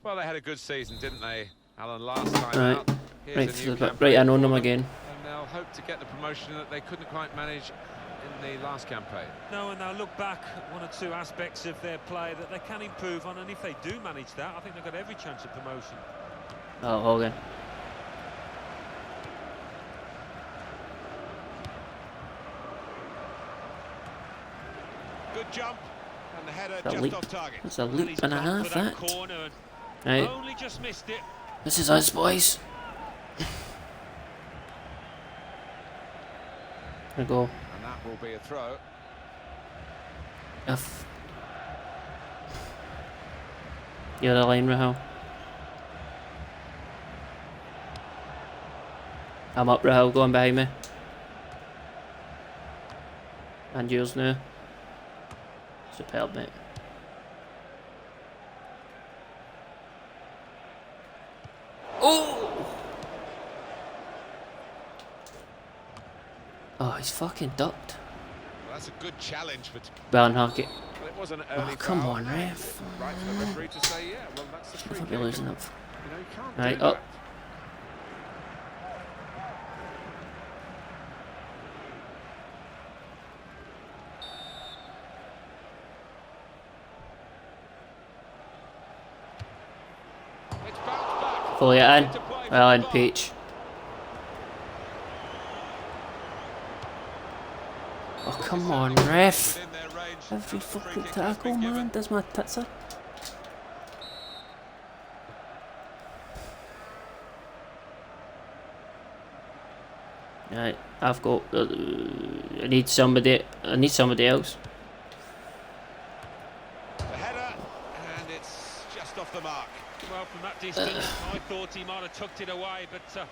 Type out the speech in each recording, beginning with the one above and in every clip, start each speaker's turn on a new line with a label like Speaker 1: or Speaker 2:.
Speaker 1: Well, they had a good season, didn't they, Alan, last time out?
Speaker 2: Right, right in on them again.
Speaker 1: And they'll hope to get the promotion that they couldn't quite manage in the last campaign.
Speaker 3: No, and they'll look back at one or two aspects of their play that they can improve on, and if they do manage that, I think they've got every chance of promotion.
Speaker 2: Oh, Hogan.
Speaker 1: Good jump, and the header just off target.
Speaker 2: It's a leap and a half, that.
Speaker 3: Corner,
Speaker 2: right.
Speaker 3: Only just missed it.
Speaker 2: This is us, boys. There we go.
Speaker 1: And that will be a throw.
Speaker 2: You're the line, Rahul. I'm up, Rahul, going behind me. And yours now. Superb, mate. Oh! Oh, he's fucking ducked.
Speaker 1: Well, that's a good challenge, but
Speaker 2: Bernhardt.
Speaker 1: well, it was an early
Speaker 2: come
Speaker 1: foul.
Speaker 2: on, ref.
Speaker 1: Right for the referee to say, yeah, well, that's the free
Speaker 2: I'll
Speaker 1: kick.
Speaker 2: be losing up.
Speaker 1: You know, you can't
Speaker 2: Right,
Speaker 1: do
Speaker 2: up.
Speaker 1: that. It's bounced back.
Speaker 2: Fully in.
Speaker 1: Into play from
Speaker 2: Well,
Speaker 1: the
Speaker 2: in
Speaker 1: bar.
Speaker 2: Peach. Oh, come on, ref.
Speaker 1: Within their range.
Speaker 2: Every
Speaker 1: Free
Speaker 2: fucking
Speaker 1: kick has
Speaker 2: tackle,
Speaker 1: been given.
Speaker 2: man. Does my tits up. Right, I've got. I need somebody. I need somebody else.
Speaker 1: The header, and it's just off the mark.
Speaker 3: Well, from that distance, I thought he might have tucked it away, but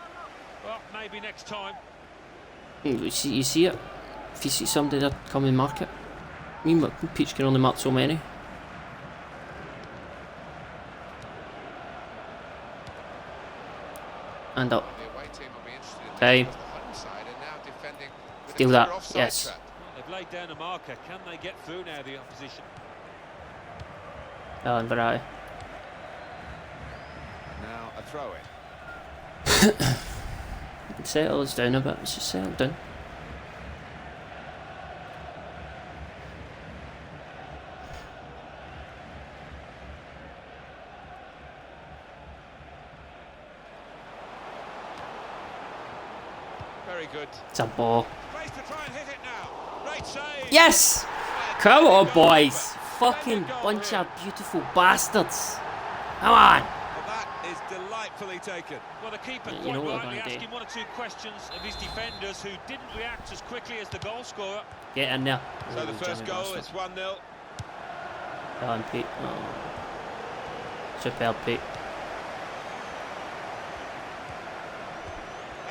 Speaker 3: well, maybe next time.
Speaker 2: You see it. If you see somebody that come and mark it. Me and Peach can only mark so many. And up.
Speaker 1: The away team will be interested in
Speaker 2: Okay.
Speaker 1: this, because the home side are now defending with a
Speaker 2: Steal
Speaker 1: clear
Speaker 2: that,
Speaker 1: offside
Speaker 2: yes.
Speaker 1: trap.
Speaker 3: They've laid down a marker. Can they get through now, the opposition?
Speaker 2: And variety.
Speaker 1: Now a throw in.
Speaker 2: Settle us down a bit. Let's just settle down.
Speaker 1: Very good.
Speaker 2: It's a ball.
Speaker 1: Space to try and hit it now. Great save.
Speaker 2: Yes! Come on, boys! Fucking bunch of beautiful bastards. Come on!
Speaker 1: Well, that is delightfully taken.
Speaker 3: Well, the keeper
Speaker 2: You
Speaker 3: quite
Speaker 2: know what we're
Speaker 3: rightly
Speaker 2: gonna do.
Speaker 3: asking one or two questions of his defenders, who didn't react as quickly as the goal scorer.
Speaker 2: Get in there.
Speaker 1: So the first goal, it's 1-0.
Speaker 2: Alan Pete. Oh. Superb, Pete.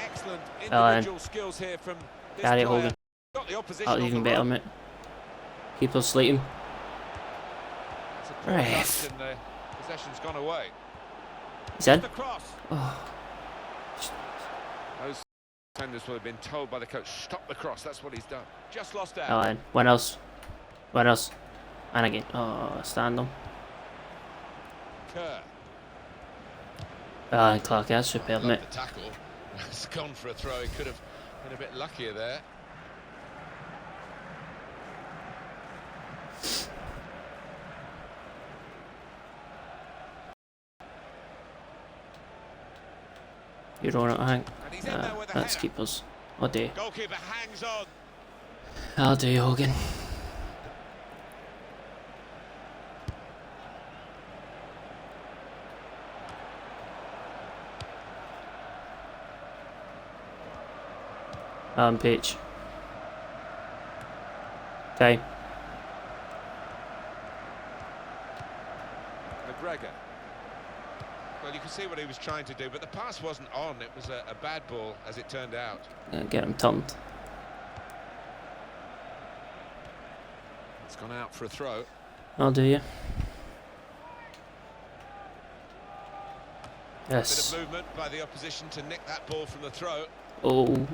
Speaker 1: Excellent
Speaker 2: Alan.
Speaker 1: individual skills here from this
Speaker 2: Gary
Speaker 1: player.
Speaker 2: Hogan.
Speaker 1: Got the opposition
Speaker 2: That'll
Speaker 1: on
Speaker 2: even
Speaker 1: the
Speaker 2: better,
Speaker 1: run.
Speaker 2: mate. Keep us slating.
Speaker 1: It's a poor
Speaker 2: Ref.
Speaker 1: touch and the possession's gone away.
Speaker 2: He's in.
Speaker 1: The cross.
Speaker 2: Oh.
Speaker 1: Those defenders will have been told by the coach, stop the cross. That's what he's done. Just lost out.
Speaker 2: Alan. When else? When else? And again. Oh, stand them.
Speaker 1: Kerr.
Speaker 2: Alan Clark, that's superb,
Speaker 1: Got
Speaker 2: mate.
Speaker 1: the tackle. It's gone for a throw. He could have been a bit luckier there.
Speaker 2: You're on it, I think.
Speaker 1: And he's in there with a
Speaker 2: That's
Speaker 1: header.
Speaker 2: keepers. I'll do.
Speaker 1: Goalkeeper hangs on.
Speaker 2: I'll do, Hogan. Peach. Okay.
Speaker 1: McGregor. Well, you can see what he was trying to do, but the pass wasn't on. It was a bad ball, as it turned out.
Speaker 2: Get him turned.
Speaker 1: It's gone out for a throw.
Speaker 2: I'll do you.
Speaker 1: Bit
Speaker 2: Yes.
Speaker 1: of movement by the opposition to nick that ball from the throw.
Speaker 2: Oh.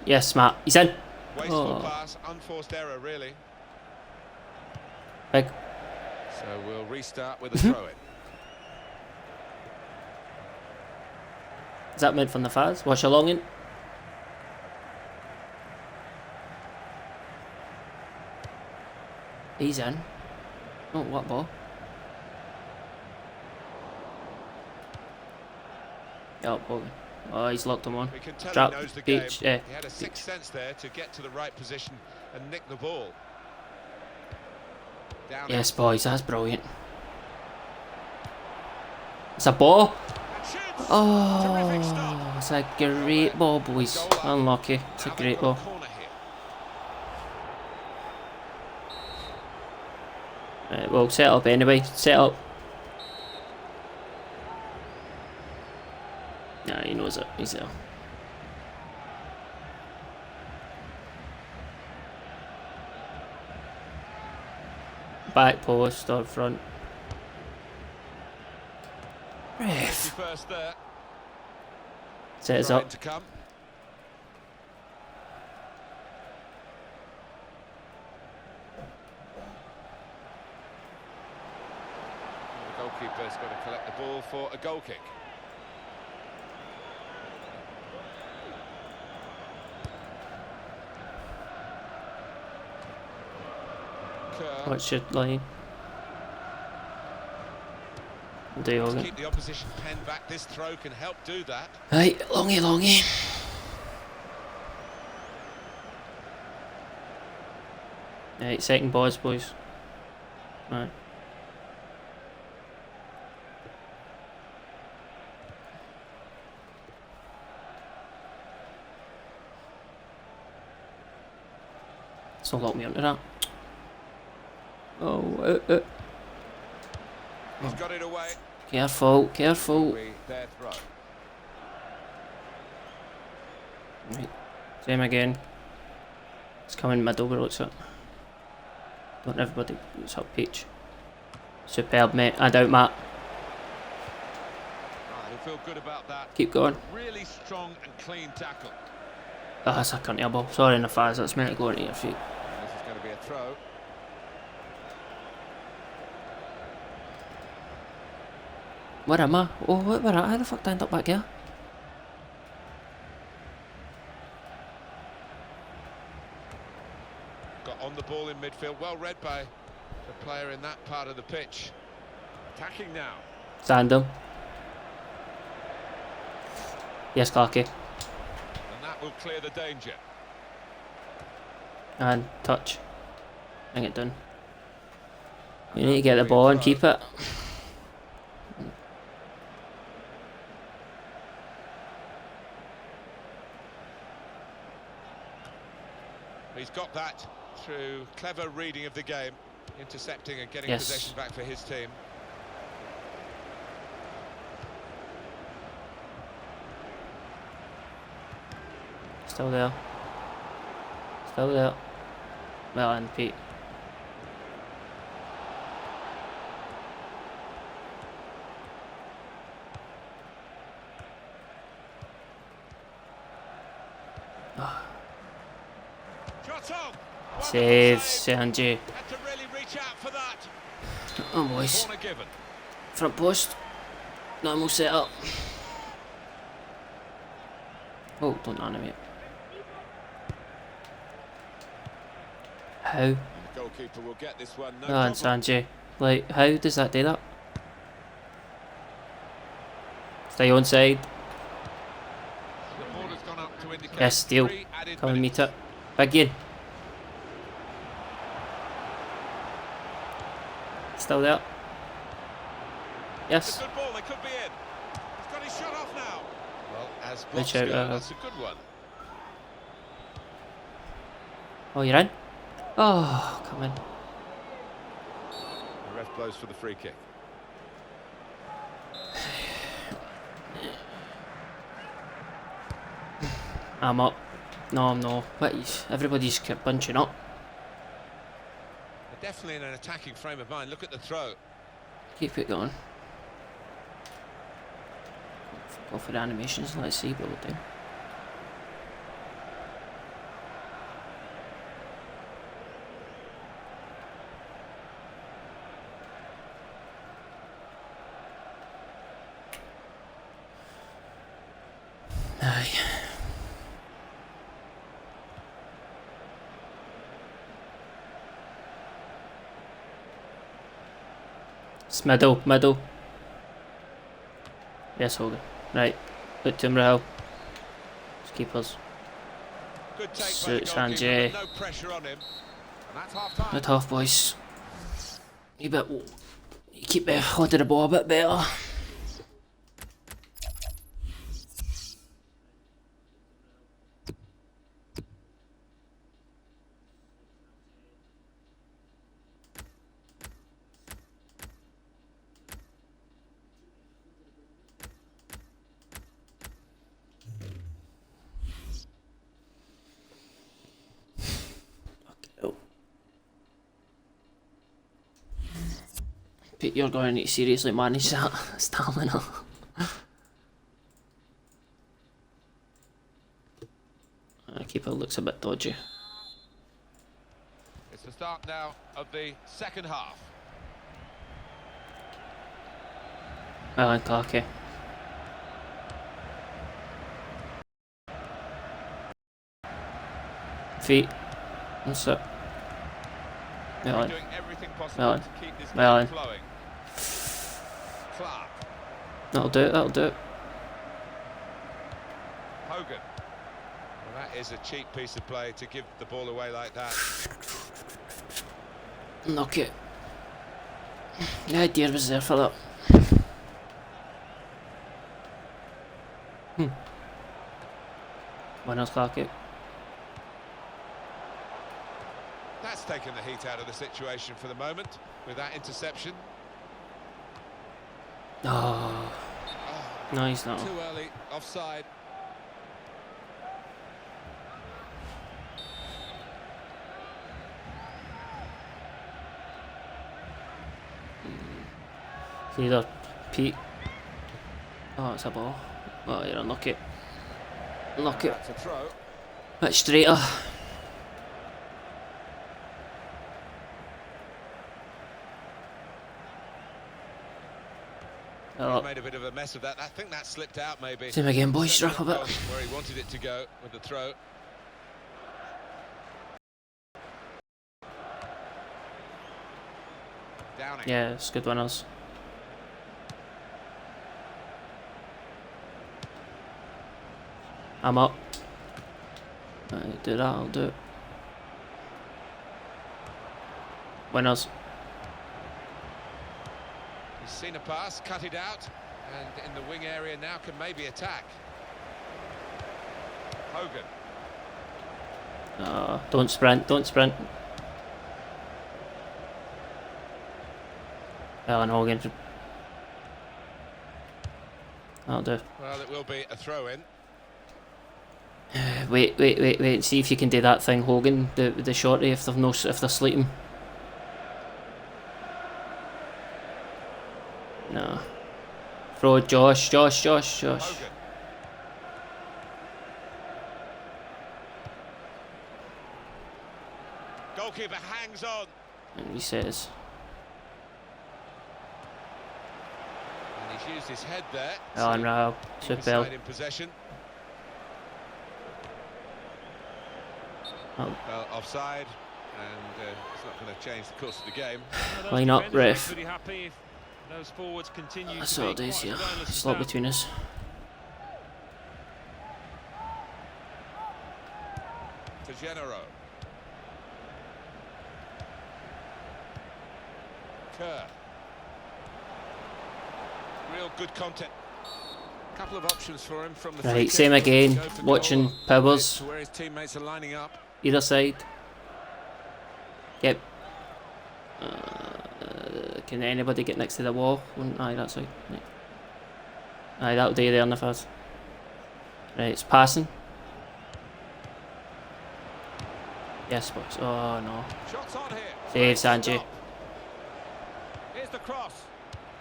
Speaker 2: Yes, Matt. He's in.
Speaker 1: Wasteful
Speaker 2: Oh.
Speaker 1: pass, unforced error, really.
Speaker 2: Big.
Speaker 1: So we'll restart with a throw in.
Speaker 2: Is that meant from the Faz? Watch a long in. He's in. Oh, what ball? Oh, ball. Oh, he's locked him on.
Speaker 1: We can tell
Speaker 2: Drop
Speaker 1: he knows the
Speaker 2: beach.
Speaker 1: game. He had a sixth sense there to get to the right position and nick the ball. Down
Speaker 2: Yes, boys, that's brilliant. It's a ball. Oh, it's a great ball, boys. Unlucky. It's a great ball. Right, well, set up anyway. Set up. Nah, he knows it. He's there. Back post or front. Ref. Set us up.
Speaker 1: The goalkeeper's going to collect the ball for a goal kick.
Speaker 2: What's your line?
Speaker 1: To keep the opposition pen back, this throw can help do that.
Speaker 2: Right, longy. Right, second boys. Right. Still got me onto that. Oh,
Speaker 1: He's got it away.
Speaker 2: Careful.
Speaker 1: Their throw.
Speaker 2: Right, same again. It's coming middle, but looks it. Don't everybody looks up pitch. Superb, mate. I doubt Matt.
Speaker 1: He'll feel good about that.
Speaker 2: Keep going.
Speaker 1: Really strong and clean tackle.
Speaker 2: Oh, that's a cunt elbow. Sorry, Nafaz, that's meant to go into your feet.
Speaker 1: This is going to be a throw.
Speaker 2: Where am I? Oh, where am I? How the fuck did I end up back here?
Speaker 1: Got on the ball in midfield. Well read by the player in that part of the pitch. Attacking now.
Speaker 2: Stand him. Yes, Clarky.
Speaker 1: And that will clear the danger.
Speaker 2: And touch. Bring it done. You need to get the ball and keep it.
Speaker 1: He's got that through clever reading of the game, intercepting and getting
Speaker 2: Yes.
Speaker 1: possession back for his team.
Speaker 2: Still there. Well, and Pete. Save, Sanjay.
Speaker 1: Had to really reach out for that.
Speaker 2: Oh, boys.
Speaker 1: Corner given.
Speaker 2: Front post. Normal setup. Oh, don't animate. How?
Speaker 1: The goalkeeper will get this one. No
Speaker 2: Oh, and
Speaker 1: problem.
Speaker 2: Sanjay. Like, how does that do that? Stay onside.
Speaker 1: The ball has gone up to indicate
Speaker 2: Yes, steal.
Speaker 1: 3 added
Speaker 2: Come and
Speaker 1: minutes.
Speaker 2: meet it. Big in. Still there.
Speaker 1: It's
Speaker 2: Yes.
Speaker 1: a good ball, they could be in. He's got his shot off now. Well, as
Speaker 2: Good
Speaker 1: blocks
Speaker 2: shout,
Speaker 1: go, that's a good one.
Speaker 2: Oh, you're in? Oh, come in.
Speaker 1: The ref blows for the free kick.
Speaker 2: I'm up. No, I'm not. What is, everybody's kept bunching up.
Speaker 1: They're definitely in an attacking frame of mind. Look at the throw.
Speaker 2: Keep it going. Go for the animations. Let's see what we'll do. Aye. It's middle. Yes, Hogan. Right. Put to him, Rahul. Keepers.
Speaker 1: Good take
Speaker 2: Suits
Speaker 1: by the goalkeeper,
Speaker 2: Sanjay.
Speaker 1: but no pressure on him. And that's half time.
Speaker 2: Good half, boys. You keep the hold of the ball a bit better. Pete, you're going to need to seriously manage that stamina. Keeper looks a bit dodgy.
Speaker 1: It's the start now of the second half.
Speaker 2: Well done, Clarky. Feet. That's it. Well done.
Speaker 1: Doing everything possible
Speaker 2: Well
Speaker 1: to
Speaker 2: done.
Speaker 1: keep this
Speaker 2: Well
Speaker 1: game
Speaker 2: done.
Speaker 1: flowing. Clark.
Speaker 2: That'll do it, that'll do it.
Speaker 1: Hogan. Well, that is a cheap piece of play to give the ball away like that.
Speaker 2: Knock it. The idea was there for that. Winners, Clarky.
Speaker 1: That's taken the heat out of the situation for the moment with that interception.
Speaker 2: Oh. No, he's not.
Speaker 1: Too early, offside.
Speaker 2: It's either Pete. Oh, it's a ball. Oh, you're unlucky. Unlucky.
Speaker 1: That's a throw.
Speaker 2: Bit straighter.
Speaker 1: He made a bit of a mess of that. I think that slipped out maybe.
Speaker 2: Same again, boys. Strap a bit.
Speaker 1: Where he wanted it to go with the throw. Downing.
Speaker 2: Yeah, it's good winners. I'm up. Do that, I'll do it. Winners.
Speaker 1: He's seen a pass, cut it out, and in the wing area now can maybe attack. Hogan.
Speaker 2: Don't sprint, don't sprint. Alan Hogan. That'll do.
Speaker 1: Well, it will be a throw-in.
Speaker 2: Wait. See if you can do that thing, Hogan. The shorty if they're sleeping. No. Throw it, Josh.
Speaker 1: Hogan. Goalkeeper hangs on.
Speaker 2: And he says.
Speaker 1: And he's used his head there.
Speaker 2: Alan Rao.
Speaker 1: Keep his
Speaker 2: Super.
Speaker 1: side in possession.
Speaker 2: Oh.
Speaker 1: Well, offside, and it's not going to change the course of the game.
Speaker 2: Line up, ref.
Speaker 3: Pretty happy if those forwards continue
Speaker 2: That's
Speaker 3: to
Speaker 2: all
Speaker 3: be
Speaker 2: it is,
Speaker 3: quite
Speaker 2: yeah.
Speaker 3: as violent as
Speaker 2: Slot
Speaker 3: that.
Speaker 2: between us.
Speaker 1: To Genero. Kerr. Real good content. Couple of options for him from the free
Speaker 2: Right,
Speaker 1: kick.
Speaker 2: same again.
Speaker 1: Go for
Speaker 2: Watching
Speaker 1: goal.
Speaker 2: Powers.
Speaker 1: Where his teammates are lining up.
Speaker 2: Either side. Yep. Can anybody get next to the wall? Aye, that side. Right. Aye, that'll do there on the first. Right, it's passing. Yes, boys. Oh no.
Speaker 1: Shots on here.
Speaker 2: Save, Sanjay.
Speaker 1: Here's the cross.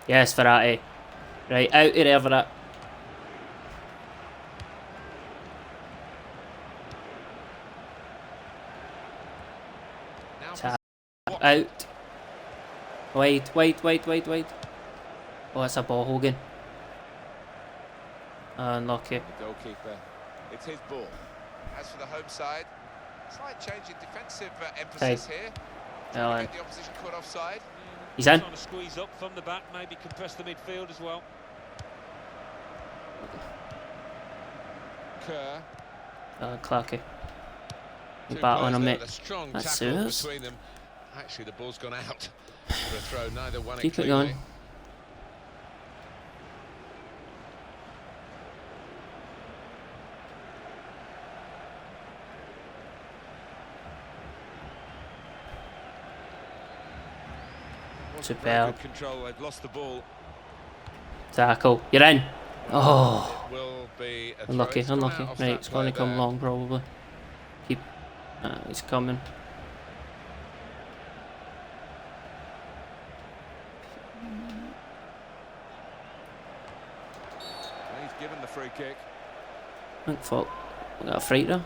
Speaker 2: Yes, Verratti. Right, out of there, Verratti.
Speaker 1: Now
Speaker 2: Out. Wait. Oh, that's a ball, Hogan. Unlucky.
Speaker 1: the goalkeeper It's his ball. As for the home side, slight change in defensive emphasis here. Trying to get the opposition caught offside.
Speaker 2: He's in.
Speaker 3: Trying to squeeze up from the back, maybe compress the midfield as well.
Speaker 1: Kerr.
Speaker 2: Clarky. You battling on me.
Speaker 1: Strong
Speaker 2: That's
Speaker 1: tackle
Speaker 2: serious.
Speaker 1: between them. Actually, the ball's gone out for a throw. Neither one.
Speaker 2: Keep it going. Superb.
Speaker 1: Control. They've lost the ball.
Speaker 2: Tackle. You're in. Oh.
Speaker 1: It will be a throw.
Speaker 2: Unlucky,
Speaker 1: It's gone
Speaker 2: unlucky.
Speaker 1: out off
Speaker 2: Right,
Speaker 1: that
Speaker 2: it's going to
Speaker 1: play
Speaker 2: come
Speaker 1: there.
Speaker 2: long probably. Keep. It's coming.
Speaker 1: And he's given the free kick.
Speaker 2: I think fault. We got a fright there.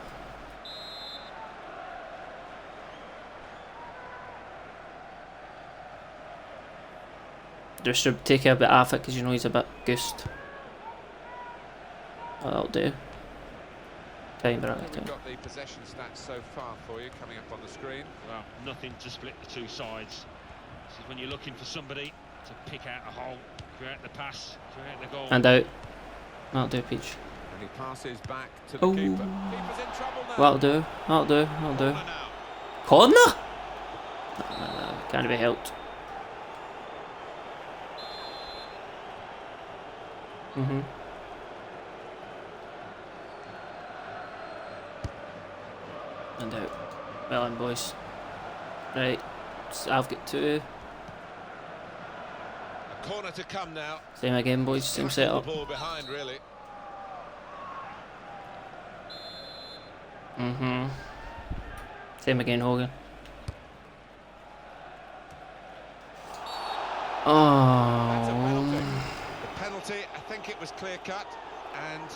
Speaker 2: Just to take a bit off it because you know he's a bit goosed. Oh, that'll do. Time, right,
Speaker 1: We've
Speaker 2: time.
Speaker 1: got the possession stats so far for you coming up on the screen.
Speaker 3: Well, nothing to split the two sides. This is when you're looking for somebody to pick out a hole, create the pass, create the goal.
Speaker 2: And out. That'll do, Peach.
Speaker 1: And he passes back to the
Speaker 2: Oh.
Speaker 1: keeper. Keeper's in trouble now.
Speaker 2: That'll do. That'll do. That'll do.
Speaker 1: Corner now.
Speaker 2: Corner? Can't be helped. And out. Well in, boys. Right. So I've got two.
Speaker 1: A corner to come now.
Speaker 2: Same again, boys. Same
Speaker 1: Tackled
Speaker 2: setup.
Speaker 1: the ball behind, really.
Speaker 2: Same again, Hogan.
Speaker 1: That's a penalty.
Speaker 2: Oh.
Speaker 1: The penalty, I think it was clear-cut, and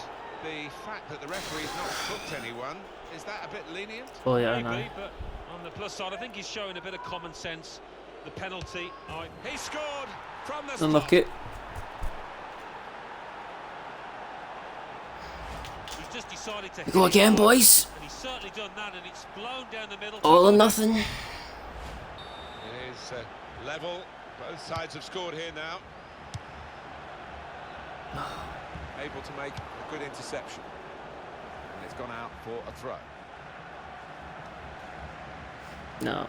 Speaker 1: the fact that the referee's not booked anyone, is that a bit lenient?
Speaker 2: Oh yeah, no.
Speaker 3: Maybe, but on the plus side, I think he's showing a bit of common sense. The penalty,
Speaker 1: He scored from the spot.
Speaker 2: Unlucky.
Speaker 3: he's just decided to
Speaker 2: Go
Speaker 3: hit it
Speaker 2: again,
Speaker 3: hard,
Speaker 2: boys.
Speaker 3: and he's certainly done that, and it's blown down the middle.
Speaker 2: All or nothing.
Speaker 1: It is level. Both sides have scored here now. Able to make a good interception. And it's gone out for a throw.
Speaker 2: No.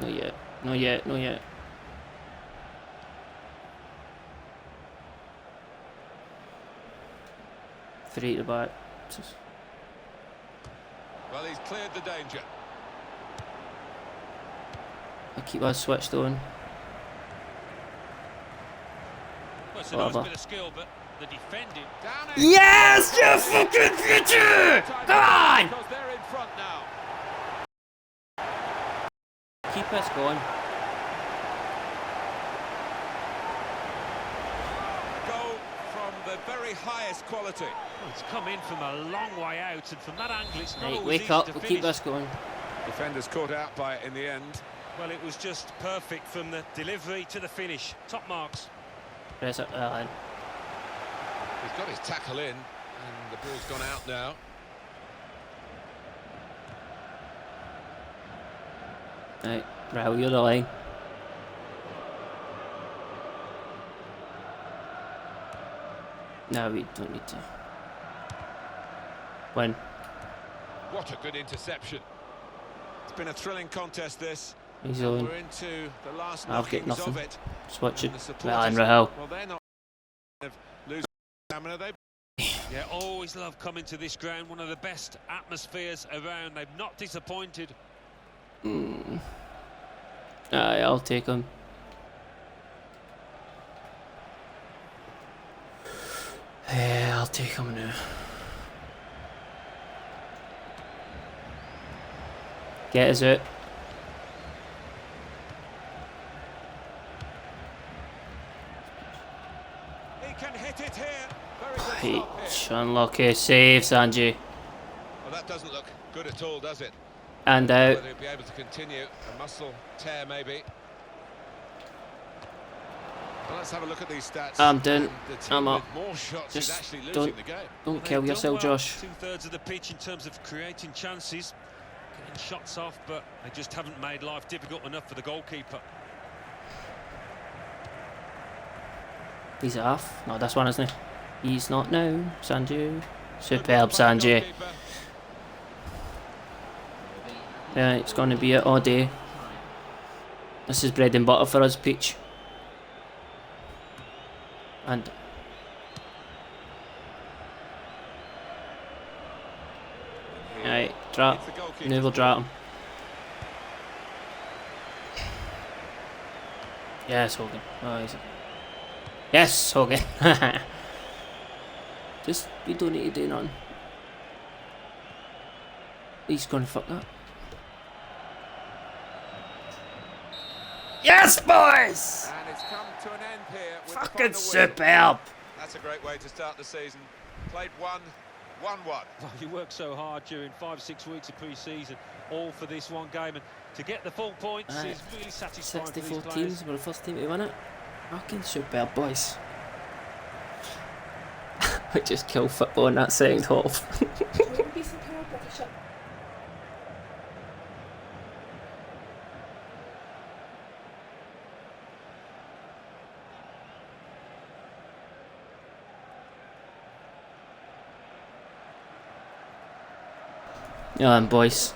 Speaker 2: Not yet. Not yet. Not yet. Three to the back.
Speaker 1: Well, he's cleared the danger.
Speaker 2: I keep that switched on.
Speaker 3: Well, it's a nice
Speaker 2: Whatever.
Speaker 3: bit of skill, but the defending.
Speaker 1: Down it.
Speaker 2: Yes, you fucking future! Come on!
Speaker 1: Because they're in front now.
Speaker 2: Keep us going.
Speaker 1: Goal from the very highest quality.
Speaker 3: Well, it's come in from a long way out, and from that angle, it's not
Speaker 2: Right,
Speaker 3: always
Speaker 2: wake
Speaker 3: easy
Speaker 2: up.
Speaker 3: to
Speaker 2: We'll
Speaker 3: finish.
Speaker 2: keep this going.
Speaker 1: Defenders caught out by it in the end.
Speaker 3: Well, it was just perfect from the delivery to the finish. Top marks.
Speaker 2: Press it.
Speaker 1: He's got his tackle in, and the ball's gone out now.
Speaker 2: Right, Rahul, you're the line. No, we don't need to. When?
Speaker 1: What a good interception. It's been a thrilling contest, this.
Speaker 2: He's on.
Speaker 1: We're into the last
Speaker 2: I've got
Speaker 1: knockings of
Speaker 2: nothing.
Speaker 1: it.
Speaker 2: Switch it.
Speaker 1: And the supporters-
Speaker 2: Well, and Rahul.
Speaker 1: Well, they're not losing stamina. They
Speaker 3: Yeah, always love coming to this ground. One of the best atmospheres around. They've not disappointed.
Speaker 2: Aye, I'll take him. Yeah, I'll take him now. Get us out.
Speaker 1: He can hit it here. Very good stop here.
Speaker 2: Peach, unlucky. Save, Sanji.
Speaker 1: Well, that doesn't look good at all, does it?
Speaker 2: And out.
Speaker 1: Whether he'll be able to continue. A muscle tear, maybe. Well, let's have a look at these stats.
Speaker 2: I'm done.
Speaker 1: The team
Speaker 2: I'm up.
Speaker 1: with more shots is
Speaker 2: Just
Speaker 1: actually losing
Speaker 2: don't
Speaker 1: the game.
Speaker 2: don't kill yourself, Josh.
Speaker 3: 2/3 of the pitch in terms of creating chances, getting shots off, but they just haven't made life difficult enough for the goalkeeper.
Speaker 2: He's off. No, this one, isn't he? He's not now. Sanju. Superb, Sanju. Yeah, it's going to be it all day. This is bread and butter for us, Peach. And right, drop. Now we'll drop him. Yes, Hogan. Oh, he's yes, Hogan. Just, we don't need to do nothing. He's gonna fuck that. Yes, boys!
Speaker 1: And it's come to an end here with the
Speaker 2: Fucking
Speaker 1: final win.
Speaker 2: superb!
Speaker 1: That's a great way to start the season. Played 1-1.
Speaker 3: Well, you worked so hard during 5-6 weeks of pre-season, all for this one game, and to get the full points is really satisfying for these
Speaker 2: 64
Speaker 3: players.
Speaker 2: teams were the first team to win it. Fucking superb, boys. We just killed football in that second half. Yeah, and boys.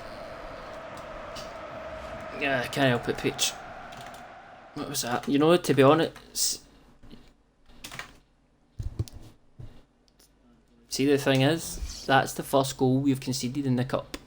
Speaker 2: Yeah, I can't help it, Peach. What was that? You know, to be honest, see, the thing is, that's the first goal we've conceded in the cup.